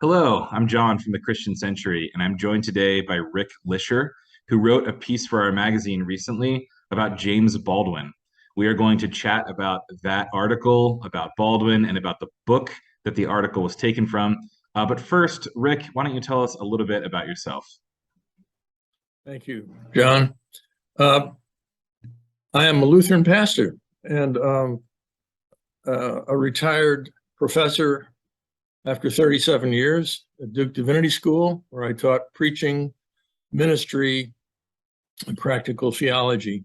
Hello, I'm John from the Christian Century, and I'm joined today by Rick Lischer, who wrote a piece for our magazine recently about James Baldwin. We are going to chat about that article, about Baldwin, and about the book that the article was taken from. But first, Rick, why don't you tell us a little bit about yourself? Thank you, John. Uh, I am a Lutheran pastor and a retired professor after 37 years at Duke Divinity School, where I taught preaching, ministry, and practical theology.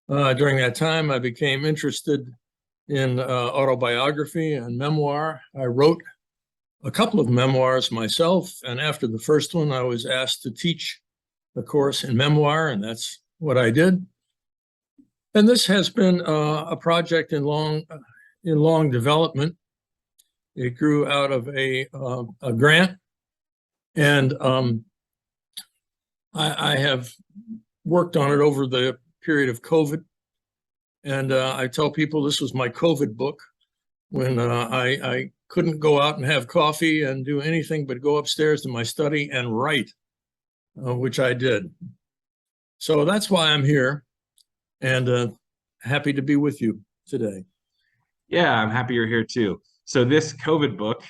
During that time, I became interested in autobiography and memoir. I wrote a couple of memoirs myself, and after the first one, I was asked to teach a course in memoir, and that's what I did. And this has been a project in long development. It grew out of a grant, and I have worked on it over the period of COVID. And I tell people this was my COVID book when I couldn't go out and have coffee and do anything but go upstairs to my study and write, which I did. So that's why I'm here, and happy to be with you today. Yeah, I'm happy you're here too. So this COVID book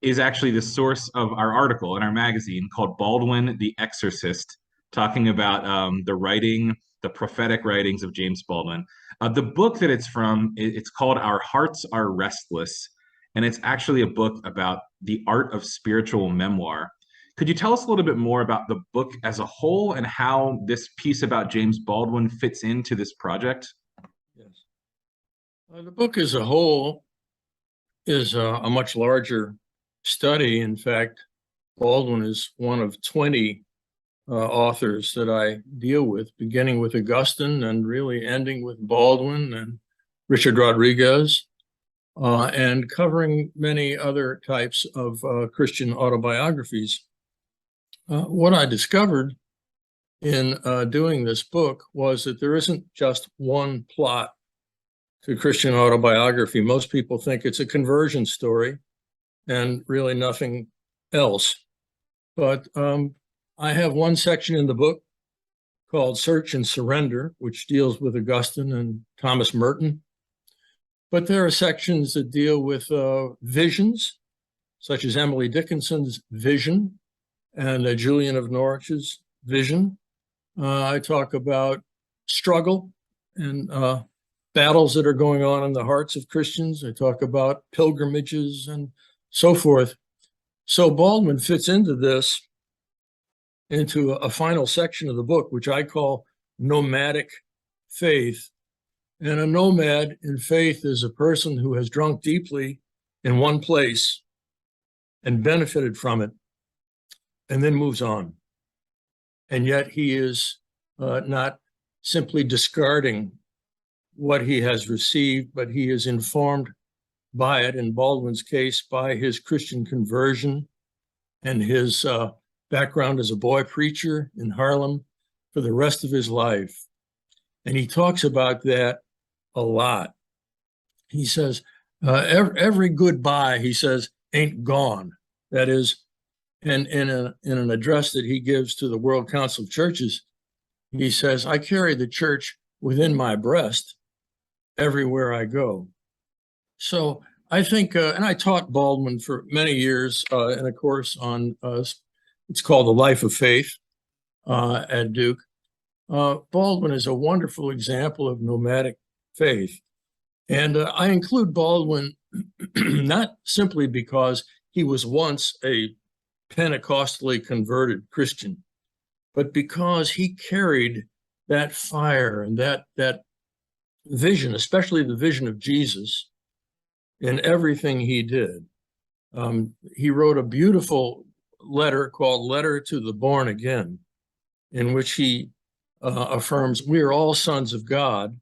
is actually the source of our article in our magazine called Baldwin the Exorcist, talking about the prophetic writings of James Baldwin. The book that it's from, it's called Our Hearts Are Restless, and it's actually a book about the art of spiritual memoir. Could you tell us a little bit more about the book as a whole and how this piece about James Baldwin fits into this project? Yes. The book as a whole is a much larger study. In fact, Baldwin is one of 20 authors that I deal with, beginning with Augustine and really ending with Baldwin and Richard Rodriguez, and covering many other types of Christian autobiographies. What I discovered in doing this book was that there isn't just one plot to Christian autobiography. Most people think it's a conversion story and really nothing else. But I have one section in the book called Search and Surrender, which deals with Augustine and Thomas Merton. But there are sections that deal with visions, such as Emily Dickinson's vision and Julian of Norwich's vision. I talk about struggle and battles that are going on in the hearts of Christians. I talk about pilgrimages and so forth. So Baldwin fits into this, into a final section of the book, which I call nomadic faith. And a nomad in faith is a person who has drunk deeply in one place and benefited from it and then moves on. And yet he is not simply discarding what he has received, but he is informed by it, in Baldwin's case, by his Christian conversion and his background as a boy preacher in Harlem for the rest of his life. And he talks about that a lot. He says, every goodbye, he says, ain't gone. That is, in an address that he gives to the World Council of Churches, he says, I carry the church within my breast everywhere I go. So I think, and I taught Baldwin for many years in a course on, it's called The Life of Faith at Duke. Baldwin is a wonderful example of nomadic faith. And I include Baldwin not simply because he was once a Pentecostally converted Christian, but because he carried that fire and that vision, especially the vision of Jesus, in everything he did. He wrote a beautiful letter called Letter to the Born Again, in which he affirms we are all sons of God,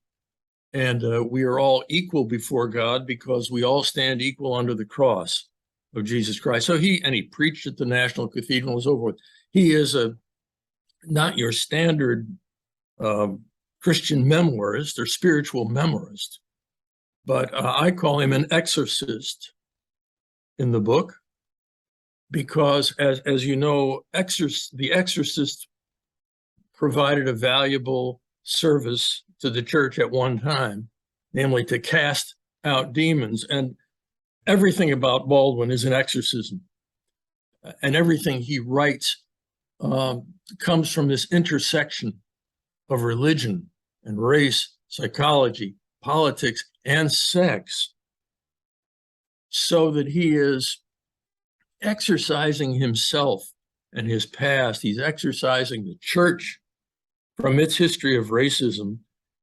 and we are all equal before God because we all stand equal under the cross of Jesus Christ. So he preached at the National Cathedral and so forth. He is not your standard Christian memoirist or spiritual memoirist, but I call him an exorcist in the book. because as you know, The Exorcist provided a valuable service to the church at one time, namely to cast out demons. And everything about Baldwin is an exorcism. And everything he writes comes from this intersection of religion and race, psychology, politics, and sex, so that he is exercising himself and his past. He's exercising the church from its history of racism.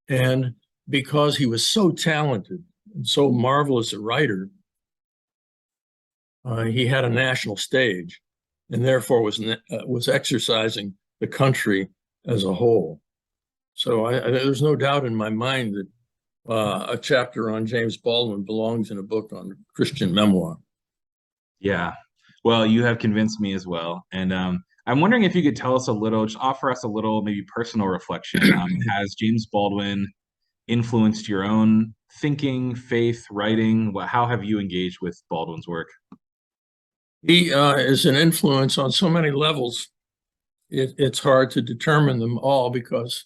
And because he was so talented and so marvelous a writer, he had a national stage and therefore was exercising the country as a whole. So there's no doubt in my mind that a chapter on James Baldwin belongs in a book on Christian memoir. Yeah. Well, you have convinced me as well. And I'm wondering if you could tell us a little, just offer us a little maybe personal reflection. Has James Baldwin influenced your own thinking, faith, writing? How have you engaged with Baldwin's work? He is an influence on so many levels. It's hard to determine them all because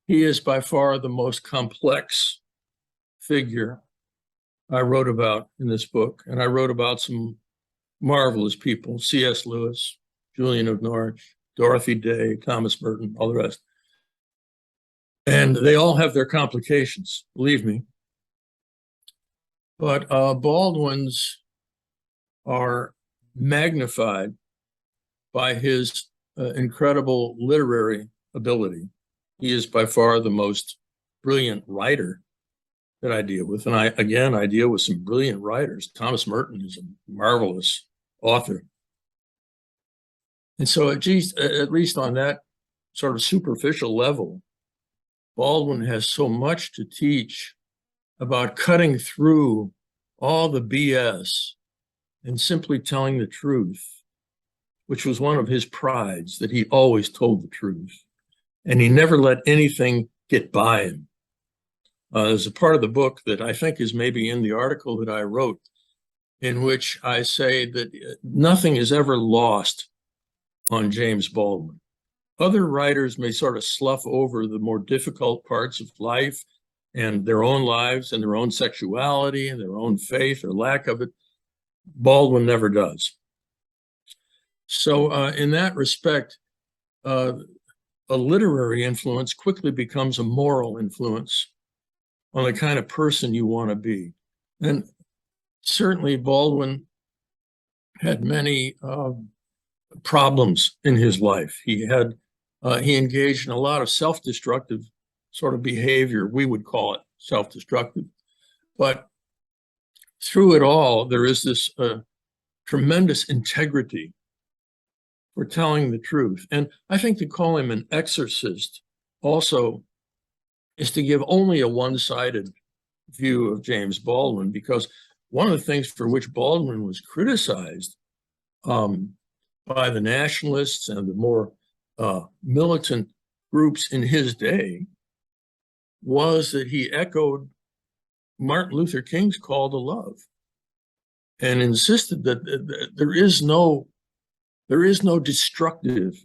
he is by far the most complex figure I wrote about in this book. And I wrote about some marvelous people: C.S. Lewis, Julian of Norwich, Dorothy Day, Thomas Merton, all the rest. And they all have their complications, believe me. But Baldwin's are magnified by his incredible literary ability. He is by far the most brilliant writer that I deal with. And I deal with some brilliant writers. Thomas Merton is a marvelous author. And so at least on that sort of superficial level, Baldwin has so much to teach about cutting through all the BS and simply telling the truth, which was one of his prides, that he always told the truth. And he never let anything get by him. There's a part of the book that I think is maybe in the article that I wrote, in which I say that nothing is ever lost on James Baldwin. Other writers may sort of slough over the more difficult parts of life and their own lives and their own sexuality and their own faith or lack of it. Baldwin never does. So in that respect, a literary influence quickly becomes a moral influence on the kind of person you want to be. And certainly Baldwin had many problems in his life. He engaged in a lot of self-destructive sort of behavior. We would call it self-destructive. But through it all, there is this tremendous integrity for telling the truth. And I think to call him an exorcist also is to give only a one-sided view of James Baldwin, because one of the things for which Baldwin was criticized by the nationalists and the more militant groups in his day was that he echoed Martin Luther King's call to love and insisted that there is no destructive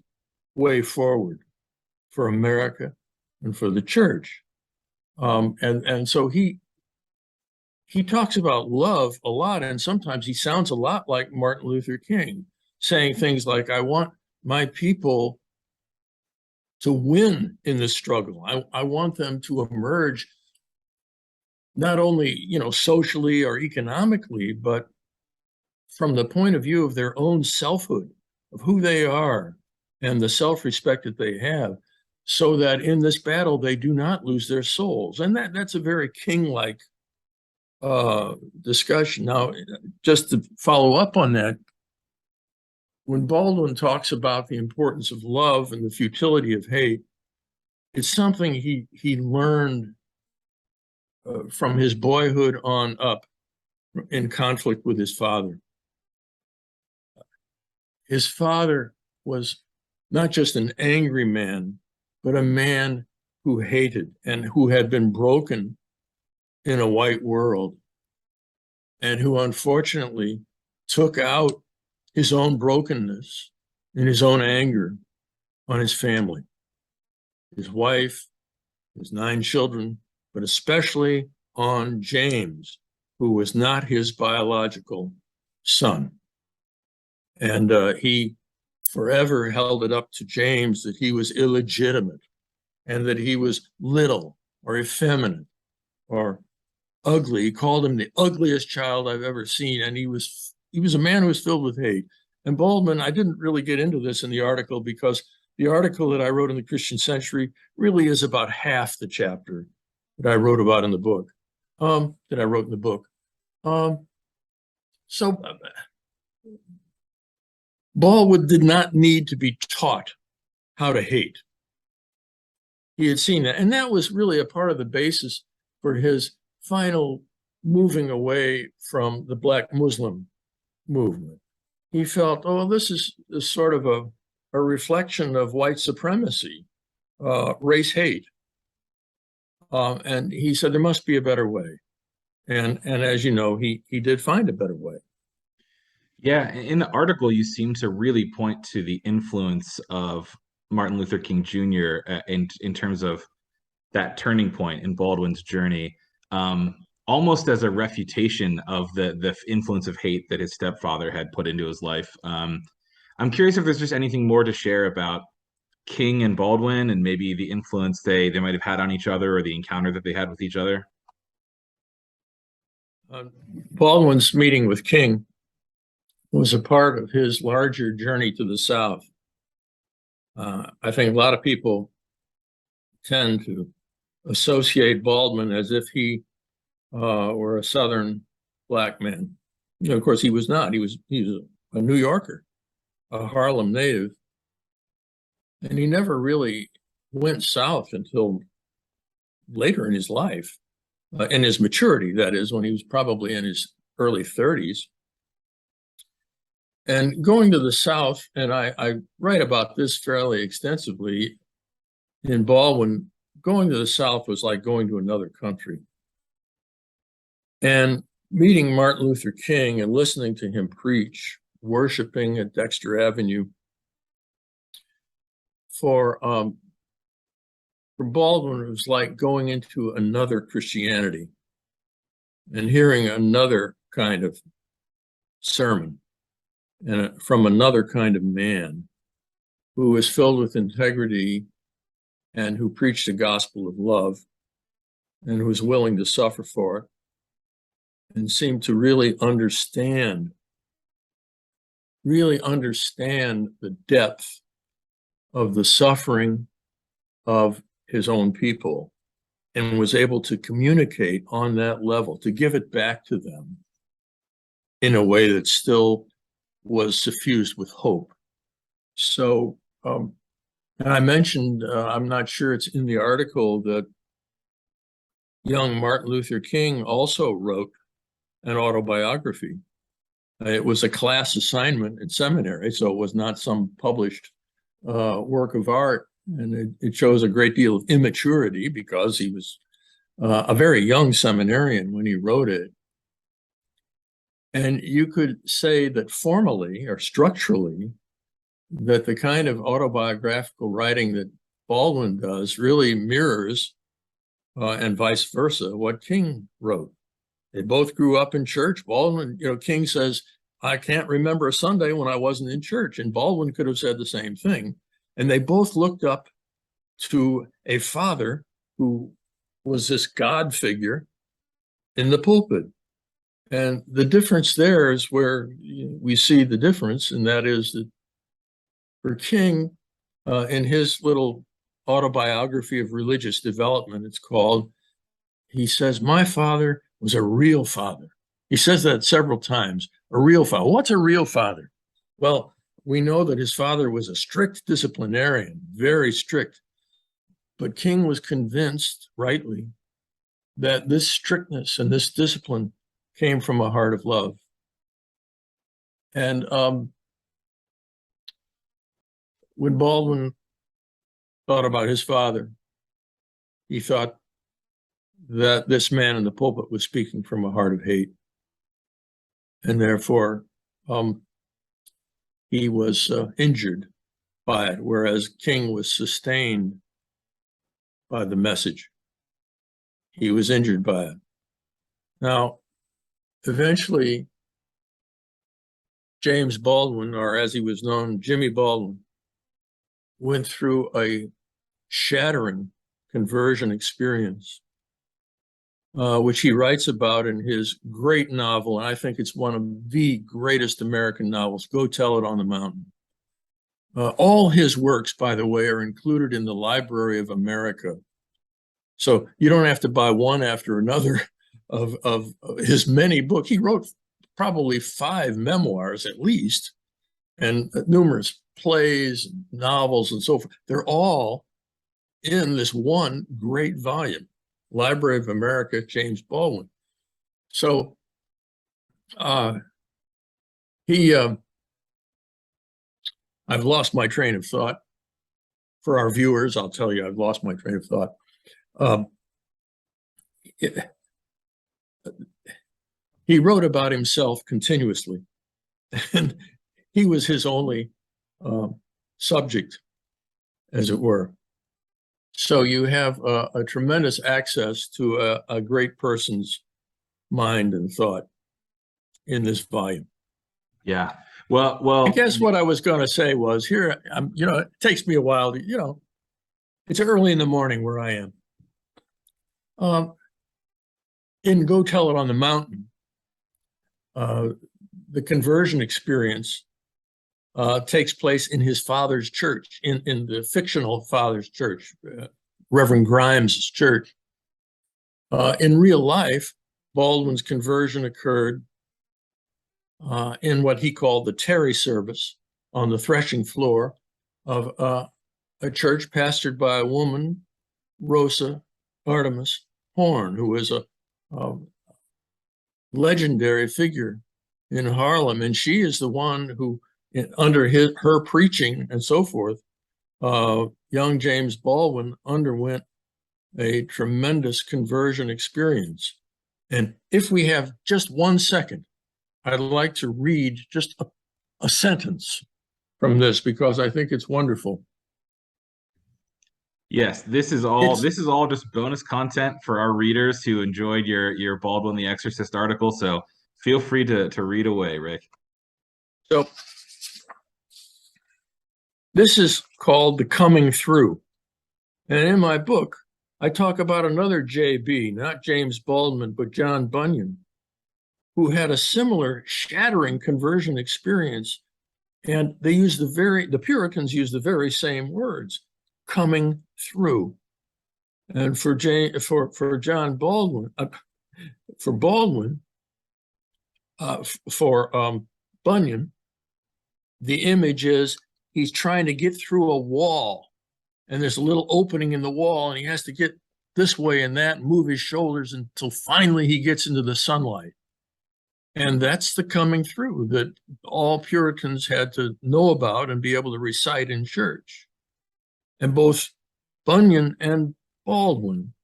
way forward for America and for the church. And so he talks about love a lot, and sometimes he sounds a lot like Martin Luther King, saying things like, I want my people to win in this struggle. I want them to emerge not only, socially or economically, but from the point of view of their own selfhood, of who they are and the self-respect that they have, so that in this battle they do not lose their souls. And that's a very king-like discussion. Now, just to follow up on that, when Baldwin talks about the importance of love and the futility of hate, it's something he learned from his boyhood on up in conflict with his father. His father was not just an angry man, but a man who hated and who had been broken in a white world, and who unfortunately took out his own brokenness and his own anger on his family, his wife, his 9 children, but especially on James, who was not his biological son. And he forever held it up to James that he was illegitimate and that he was little or effeminate or ugly. He called him the ugliest child I've ever seen. And he was a man who was filled with hate. And Baldwin, I didn't really get into this in the article because the article that I wrote in the Christian Century really is about half the chapter that I wrote about in the book, that I wrote in the book. So Baldwin did not need to be taught how to hate. He had seen that. And that was really a part of the basis for his final moving away from the Black Muslim movement. He felt, oh, this is sort of a reflection of white supremacy, race hate. And he said there must be a better way. And as you know, he did find a better way. Yeah, in the article, you seem to really point to the influence of Martin Luther King Jr. In terms of that turning point in Baldwin's journey, almost as a refutation of the influence of hate that his stepfather had put into his life. I'm curious if there's just anything more to share about King and Baldwin and maybe the influence they might have had on each other or the encounter that they had with each other. Baldwin's meeting with King was a part of his larger journey to the South. I think a lot of people tend to associate Baldwin as if he were a Southern Black man. You know, of course, he was not. He was a New Yorker, a Harlem native, and he never really went South until later in his life, in his maturity, that is, when he was probably in his early 30s. And going to the South, and I write about this fairly extensively in Baldwin, going to the South was like going to another country. And meeting Martin Luther King and listening to him preach, worshiping at Dexter Avenue, for Baldwin, it was like going into another Christianity and hearing another kind of sermon and from another kind of man who was filled with integrity and who preached the gospel of love and who was willing to suffer for it and seemed to really understand the depth of the suffering of his own people and was able to communicate on that level, to give it back to them in a way that still was suffused with hope. So, and I mentioned, I'm not sure it's in the article, that young Martin Luther King also wrote an autobiography. It was a class assignment at seminary, so it was not some published work of art. And it shows a great deal of immaturity because he was a very young seminarian when he wrote it. And you could say that formally or structurally, that the kind of autobiographical writing that Baldwin does really mirrors, and vice versa, what King wrote. They both grew up in church. Baldwin, King says, I can't remember a Sunday when I wasn't in church. And Baldwin could have said the same thing. And they both looked up to a father who was this God figure in the pulpit. And the difference there is where we see the difference, and that is that for King, in his little autobiography of religious development, it's called, he says, my father was a real father. He says that several times, a real father. What's a real father? Well, we know that his father was a strict disciplinarian, very strict. But King was convinced, rightly, that this strictness and this discipline came from a heart of love. And when Baldwin thought about his father, he thought that this man in the pulpit was speaking from a heart of hate. And therefore, he was injured by it, whereas King was sustained by the message. He was injured by it. Now, eventually, James Baldwin, or as he was known, Jimmy Baldwin, went through a shattering conversion experience, which he writes about in his great novel. And I think it's one of the greatest American novels, Go Tell It on the Mountain. All his works, by the way, are included in the Library of America. So you don't have to buy one after another of his many books. He wrote probably 5 memoirs at least, and numerous plays, novels, and so forth. They're all in this one great volume, Library of America, James Baldwin. So he, I've lost my train of thought. For our viewers, I'll tell you, I've lost my train of thought. He wrote about himself continuously, and he was his only subject, as it were. So you have a tremendous access to a great person's mind and thought in this volume. Yeah. Well, I guess what I was going to say was here, it takes me a while to, it's early in the morning where I am. In Go Tell It on the Mountain, the conversion experience takes place in his father's church, in the fictional father's church, Reverend Grimes's church. In real life, Baldwin's conversion occurred in what he called the Terry service on the threshing floor of a church pastored by a woman, Rosa Artemis Horn, who was a legendary figure in Harlem. And she is the one who, under her preaching and so forth, young James Baldwin underwent a tremendous conversion experience. And if we have just 1 second, I'd like to read just a sentence from this because I think it's wonderful. yes, this is all just bonus content for our readers who enjoyed your Baldwin the Exorcist article. So feel free to read away, Rick. So this is called The Coming Through. And in my book, I talk about another JB, not James Baldwin, but John Bunyan, who had a similar shattering conversion experience. And they use the Puritans use the very same words, coming through. And for John Baldwin, for Baldwin, for Bunyan, the image is he's trying to get through a wall, and there's a little opening in the wall, and he has to get this way and that, and move his shoulders until finally he gets into the sunlight. And that's the coming through that all Puritans had to know about and be able to recite in church. And both Bunyan and Baldwin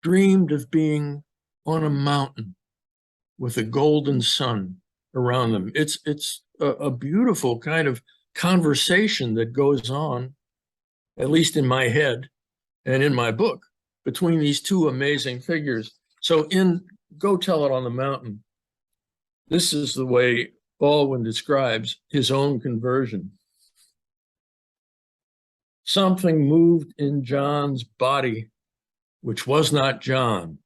dreamed of being on a mountain with a golden sun around them. It's a beautiful kind of conversation that goes on, at least in my head and in my book, between these two amazing figures. So in Go Tell It on the Mountain, this is the way Baldwin describes his own conversion. Something moved in John's body, which was not John.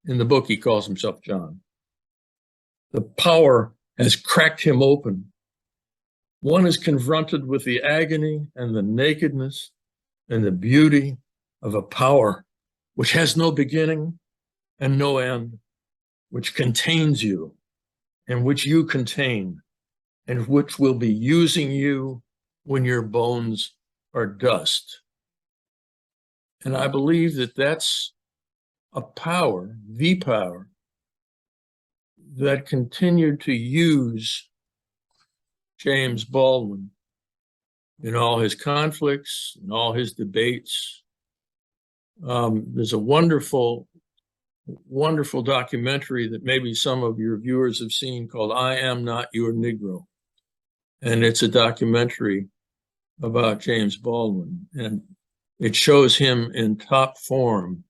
In the book, he calls himself John. The power has cracked him open. One is confronted with the agony and the nakedness and the beauty of a power which has no beginning and no end, which contains you and which you contain, and which will be using you when your bones are dust. And I believe that that's a power, the power, that continued to use James Baldwin in all his conflicts, in all his debates. There's a wonderful documentary that maybe some of your viewers have seen called I Am Not Your Negro. and it's a documentary about James Baldwin, and it shows him in top form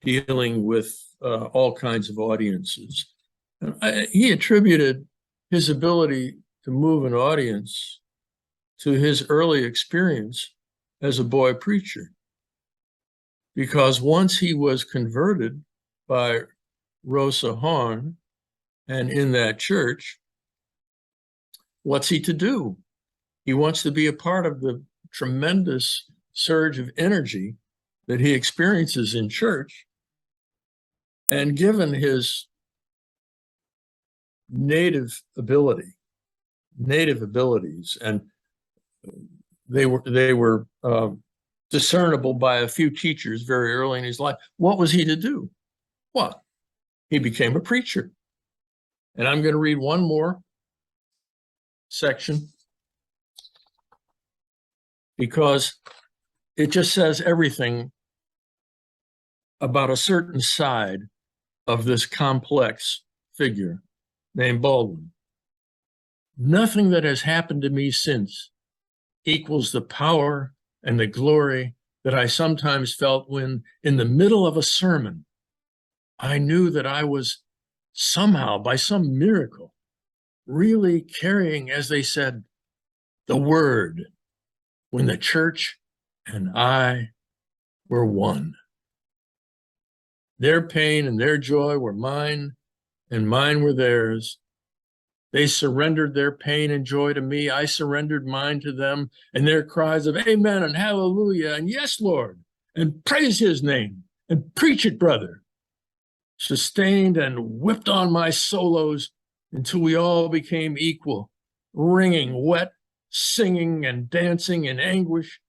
dealing with all kinds of audiences. He attributed his ability to move an audience to his early experience as a boy preacher. Because once he was converted by Rosa Horn and in that church, what's he to do? He wants to be a part of the tremendous surge of energy that he experiences in church. And given his native abilities, and they were discernible by a few teachers very early in his life, what was he to do? Well, he became a preacher. And I'm going to read one more section because it just says everything about a certain side of this complex figure named Baldwin. Nothing that has happened to me since equals the power and the glory that I sometimes felt when, in the middle of a sermon, I knew that I was somehow, by some miracle, really carrying, as they said, the word, when the church and I were one. Their pain and their joy were mine, and mine were theirs. They surrendered their pain and joy to me. I surrendered mine to them, and their cries of amen and hallelujah and yes, Lord, and praise his name and preach it, brother, sustained and whipped on my solos until we all became equal, ringing wet, singing and dancing in anguish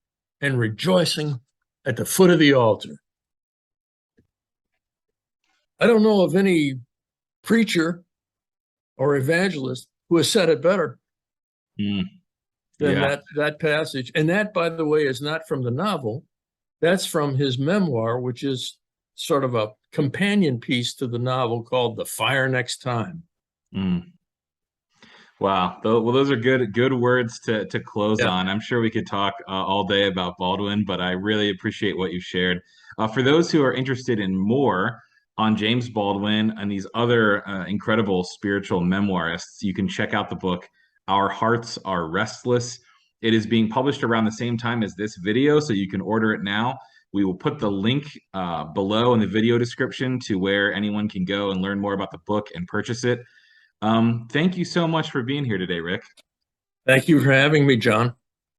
and rejoicing at the foot of the altar. I don't know of any preacher or evangelist who has said it better than that passage. And that, by the way, is not from the novel. That's from his memoir, which is sort of a companion piece to the novel called The Fire Next Time. Wow. Well, those are good words to close on. I'm sure we could talk all day about Baldwin, but I really appreciate what you shared. For those who are interested in more on James Baldwin and these other incredible spiritual memoirists, you can check out the book, Our Hearts Are Restless. It is being published around the same time as this video, so you can order it now. We will put the link below in the video description to where anyone can go and learn more about the book and purchase it. Thank you so much for being here today, Rick. Thank you for having me, John.